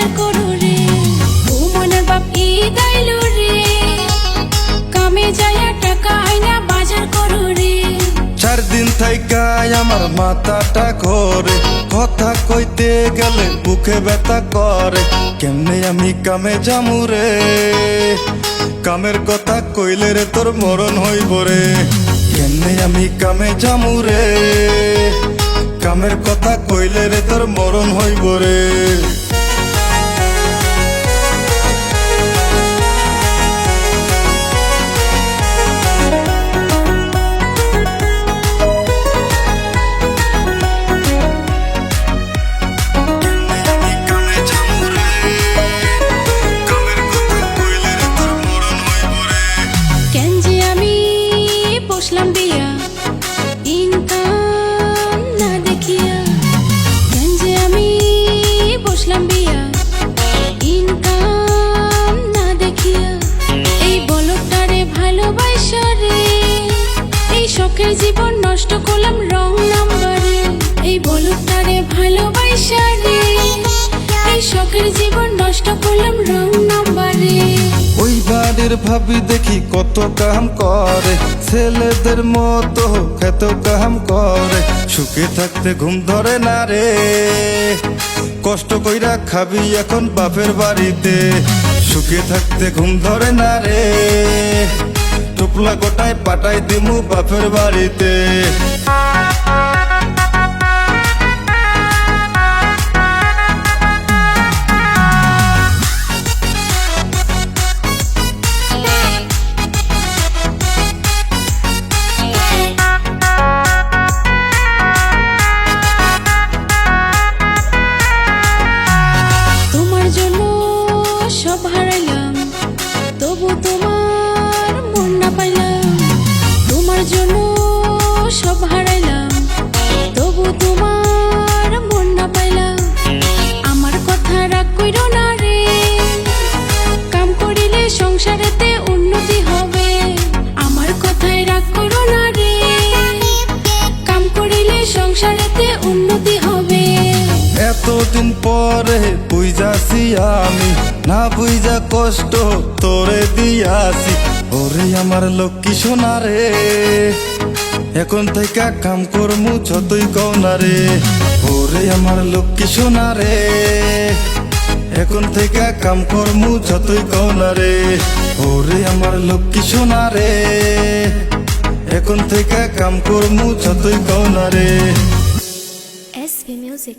বাজার করো রে, মনের বাপ ঈদ আইলো রে, কামে যাইয়া টাকা আইনা বাজার করো রে। 4 দিন থাইকা আমার মাথাটা ঘোরে, কথা কইতে গেলে বুকে ব্যথা করে। কেমনে আমি কামে যামু রে, কামের কথা কইলে রে তোর মরণ হইব রে। কেমনে আমি কামে যামু রে, কামের কথা কইলে রে তোর মরণ হইব রে। কেন যে আমি বসলাম বিয়া ইনকাম না দেখিয়া, কেন যে আমি বসলাম বিয়া ইনকাম না দেখিয়া। এই বলটারে ভালোবাসা রে, এই শখের জীবন নষ্ট করলাম রং নাম্বারে। এই বলটারে ভালোবাসা রে, এই শখের জীবন নষ্ট করলাম রং নাম্বারে। ওই বাড়ির ভাবি দেখি কত কাম করে, ছেলেদের মতো এত কাম করে। সুখে থাকতে ঘুম ধরে না রে, কষ্ট কইরা খাবি এখন বাপের বাড়িতে। সুখে থাকতে ঘুম ধরে না রে, টুপলা গোটায় পাঠাই দিমু বাপের বাড়িতে। সব হারাইলাম তবু তোমার মন না পাইলাম, তোমার জন্য সব হারাইলাম তবু তোমার মন না পাইলাম। আমার কথা রাগ কইরো না রে, কাম করিলে সংসারেতে উন্নতি হবে। আমার কথায় রাগ কইরো না রে, কাম করিলে সংসারেতে উন্নতি হবে। এতদিন পরে বুঝাছি আমি, না বুঝা কষ্ট তোরে দিয়াছি। ওরে আমার লক্ষ্মী সোনা রে, এখন থেকে কাম করমু যতই কও না রে। ওরে আমার লক্ষ্মী সোনা রে, এখন থেকে কাম করমু যতই কও না রে। ওরে আমার লক্ষ্মী সোনা রে, এখন থেকে কাম করমু যতই কও না রে। SV Music।